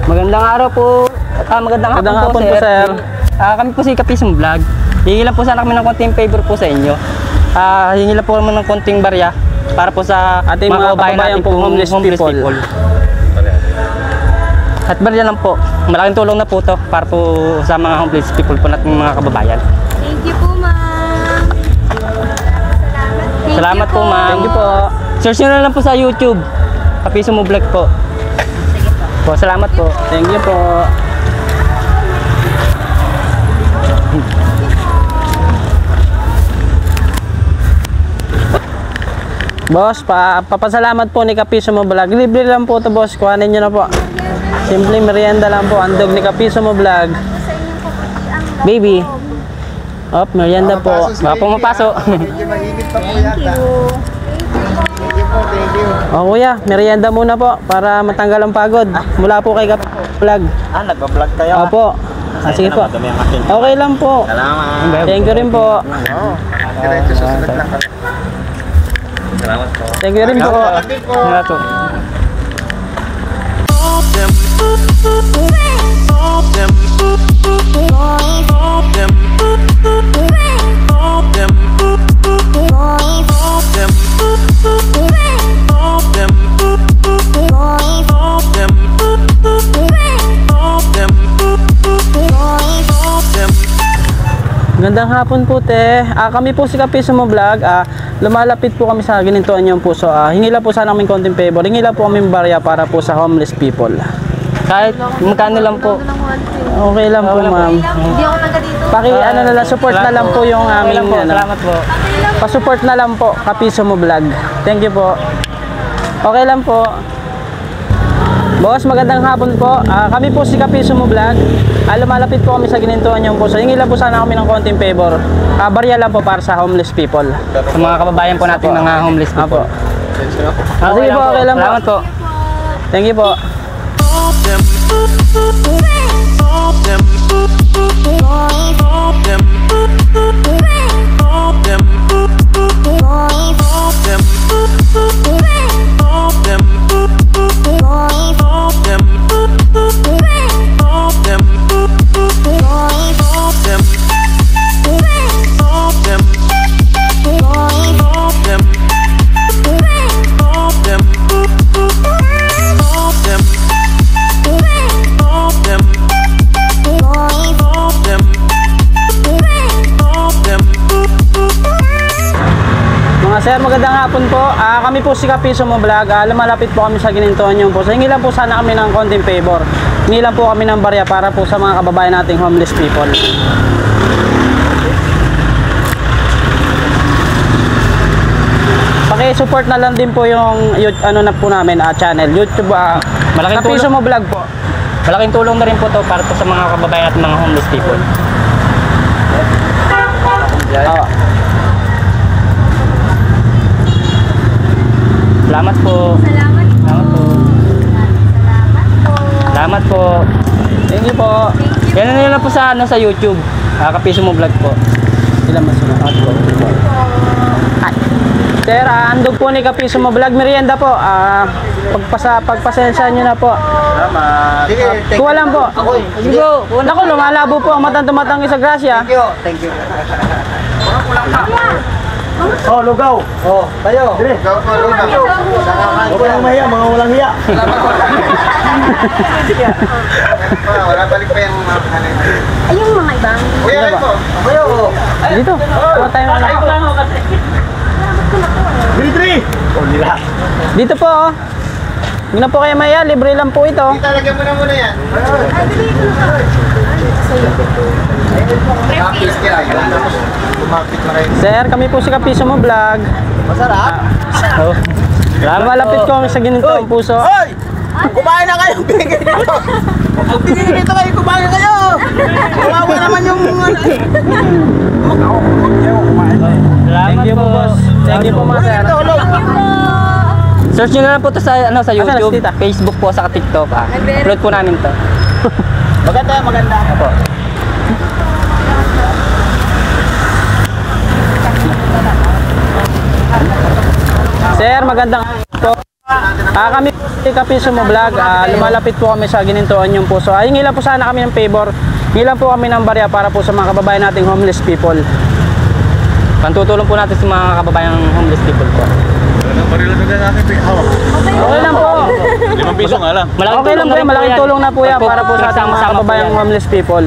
Magandang araw po. Magandang hapon po, sir. Kami po si Kapisong Vlog. Hingi lang po sana kami ng konting favor po sa inyo. Hingi lang po kami ng konting barya para po sa ating mga kababayan po, homeless people. At barya lang po. Malaking tulong na po to para po sa mga homeless people po nating mga kababayan. Thank you po, ma'am. Salamat po, ma'am. Thank you po. Search nyo na lang po sa YouTube. Kapisong Vlog po. Po, salamat po. Thank you po. Boss, papasalamat po ni Kapiso Mo Vlog. Libre lang po to, boss. Kuhanin nyo na po. Simple merienda lang po. Andog ni Kapiso Mo Vlog. Baby. Op, merienda po. Baka po mapasok. Thank you. O kuya, merienda muna po para matanggal ang pagod. Mula po kay Kapiso Vlog. Nagpa-vlog kayo. Opo. Sige po. Okay lang po. Salamat. Thank you rin po. Diretso susunod lang kami. Salamat po. Thank you rin po. Salamat po. Magandang hapon po, te. Kami po si Kapiso Mo Vlog. Lumalapit po kami sa ginintuan niyong puso. Hingi lang po sana kami konting favor. Hingi lang po kami barya para po sa homeless people. Kahit magkano lang po. Okay lang po, ma'am. Hindi ako taga dito. Ano na lang, support na lang po yung aming Salamat po. pa-support na lang po, Kapiso Mo Vlog. Thank you po. Okay lang po. Boss, magandang hapon po. Kami po si Kapiso Mo Vlog. Lumalapit po kami sa ginintuan niyong puso. Hingi lang po sana kami ng konting favor. Barya lang po para sa homeless people. Sa mga kababayan po natin mga homeless people. Sige po, okay lang po. Salamat po. Thank you po. Sir, magandang hapon po. Kami po si Kapiso Mo Vlog. Lumalapit po kami sa ginintuan niyong puso. Hingi lang po sana kami ng konting favor. Hingi lang po kami ng barya para po sa mga kababayan nating homeless people. Paki-support na lang din po yung ano na po namin, channel, YouTube, Kapiso Mo Vlog po. Malaking tulong na rin po to para po sa mga kababayan natin mga homeless people. Salamat po. Salamat po. Salamat po. Salamat po. Thank you po. Yan na nila po sa YouTube. Kapiso Mo Vlog po. Ilan mas Sir, andog po ni Kapiso Mo Vlog. Merienda po. Pagpasensya nyo na po. Salamat. Sige, Kuha lang po. Sige po. Naku, lumalabo po ang matang tumatanggi sa grasya. Thank you. Oh, lugaw. Oh, tayo. Dire. Lugaw po, lugaw. Huwag kayong mahiya, mga walang hiya. Wala balik pa yung mga kanin. Ay, yung mga ibang. Kuya, rin po. Kuya, Dito. Kuha tayo na. Diri. Oh, nila. Dito po. Hindi na po kayo maya. Libre lang po ito. Italagyan mo na muna yan. Kapis kaya yun. Tapos kumapit na kayo. Sir, kami po si Kapiso Mo Vlog. Masarap. Malapit ko kami sa ginintong puso. Hoy! Kumain na kayo! Bigay dito! Bigay dito kayo! Kumain kayo! Kumawa naman yung... Thank you po, boss. Thank you po, mga sir. Search nyo na lang po to sa, sa Asan na si YouTube, tita? Facebook po, sa TikTok. Upload po namin to. Maganda, maganda. Opo. Sir, magandang po. Kami Kapiso mo Vlog, lumalapit po kami sa ginintuan yung puso. Hingi lang po sana kami ng favor. Hingi lang po kami ng barya para po sa mga kababayan nating homeless people. Pantutulong po natin sa mga kababayang homeless people po. Okay lang po. 5 piso nga lang. Malaking Okay lang po, na rin malaking yan. tulong na po yan para po sa ating mga Nagsama-sama po kababayang yan. homeless people.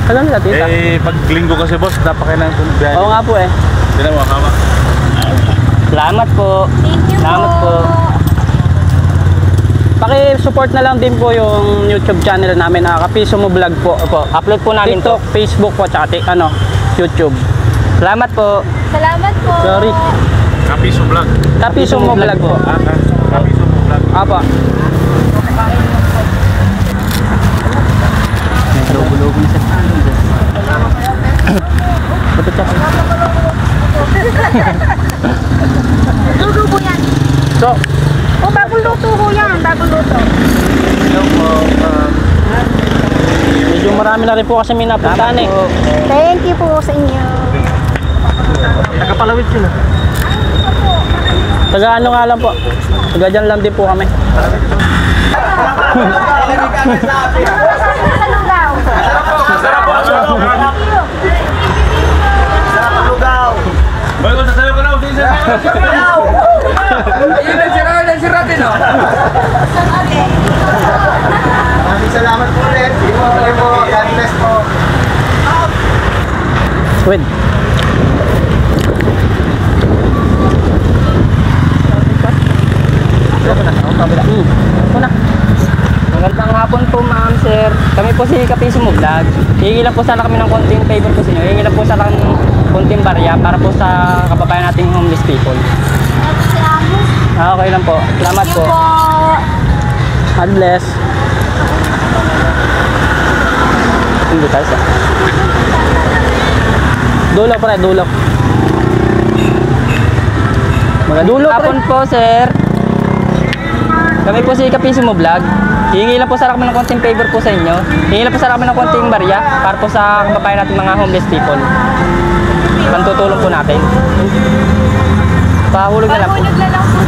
Alam nila, tita? Pag linggo kasi boss, napakailangan kong biyahe. Oo nga po eh. Hindi na makakawa. Salamat po. Thank you Salamat po. Paki-support na lang din po yung YouTube channel namin, Kapiso mo Vlog po. Opo, upload po namin to. TikTok, Facebook po, tsaka YouTube. Salamat po. Salamat po. Sorry. Kapiso vlog. Kapiso mo Vlog po. Kapiso vlog. Apa. Luto po yan. So, O, bagong luto po yan. Bagong luto. medyo marami na rin po kasi may napuntahan eh. Thank you po sa inyo. Tagapalawit yun. Taga ano nga lang po. Taga dyan lang din po kami. Sa lugaw. Bago sa sayo ko na, Maraming salamat po ulit. Sige po, God bless po. Wait. Una. Magandang hapon po, ma'am, sir. Kami po si Kapiso mo Vlog. Hihingi lang po sana kami ng konting favor po sa inyo. Hihingi lang po sana ng konting barya para po sa kababayan nating homeless people. Okay lang po. Salamat Thank po. you po. God bless. Hindi tayo sa. Dulo pre, dulo. Dulo pre. Hapon po, sir. Kami po si Kapiso mo Vlog. Hihingi lang po sana kami ng konting favor po sa inyo. Hihingi lang po sana kami ng konting barya para po sa kababayan natin mga homeless people. Pantutulong po natin. Pahulog na lang po. Pahulog na lang po.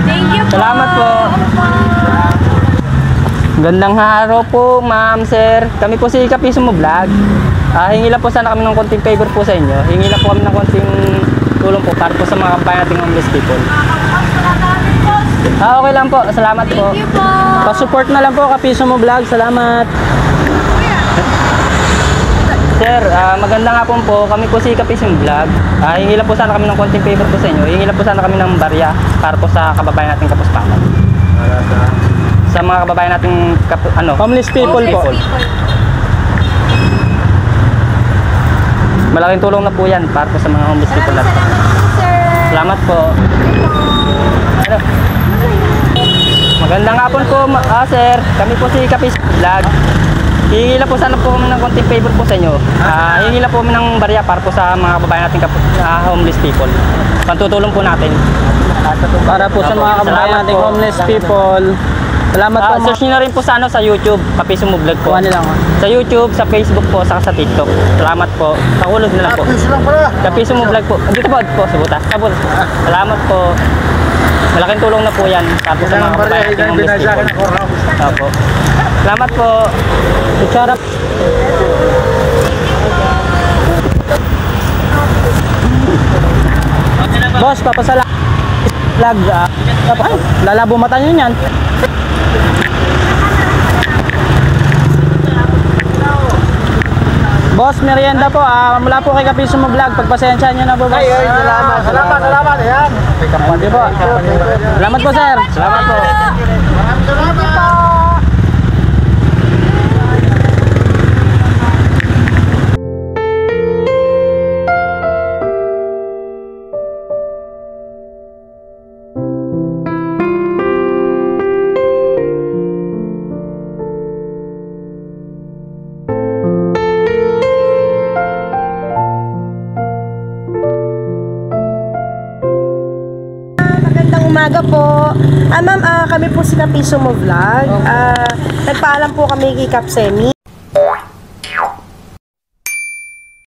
Thank you po. Salamat po. Gandang araw po, ma'am, sir. Kami po si Kapiso mo Vlog. Hingi lang po sana kami ng konting favor po sa inyo. Hingi lang po kami ng konting tulong po para po sa mga kabayan nating homeless people. Okay lang po. Salamat po. Thank you po. Pa-support na lang po Kapiso mo Vlog. Salamat. Sir, magandang hapon po. Kami po si Kapiso mo Vlog. Hingi lang po sana kami ng konting favor po sa inyo. Hingi lang po sana kami ng barya para po sa kababayan nating Kapuspakan. Sa mga kababayan nating Homeless people po. Homeless people. malaking tulong na po yan para po sa mga homeless people natin. Salamat po, sir. Salamat po. Ano? Magandang hapon po, sir. Kami po si Kapiso Vlog. Hihingi lang po sana po kami ng konting favor po sa inyo. Hihingi lang po kami ng barya para po sa mga kababayan nating homeless people. Pantutulong po natin. Para po sa mga kababayan Salamat nating po. homeless people. Salamat po. Search nyo na rin po sa YouTube, Kapiso mo Vlog po. Kuha nila ako. Sa YouTube, sa Facebook po, saka sa TikTok. Salamat po. Pakulog na lang po. Kapiso mo Vlog po. Dito po, sa butas. Sa butas. Salamat po. Malaking tulong na po yan para po sa mga kababayan nating homeless people. Opo. Salamat po. Kutsara. Boss, papasala. Vlog. Ay, lalabo mata nyo yan. Boss, merienda po. Mula po kay Kapiso mo Vlog. Pagpasensya nyo na po, boss. Salamat. Ayan. Thank you po. Salamat po, sir. Salamat po. Thank you po. umaga po. Ma'am, kami po si Kapiso Mo Vlog. Nagpaalam po kami kay Kapsemi.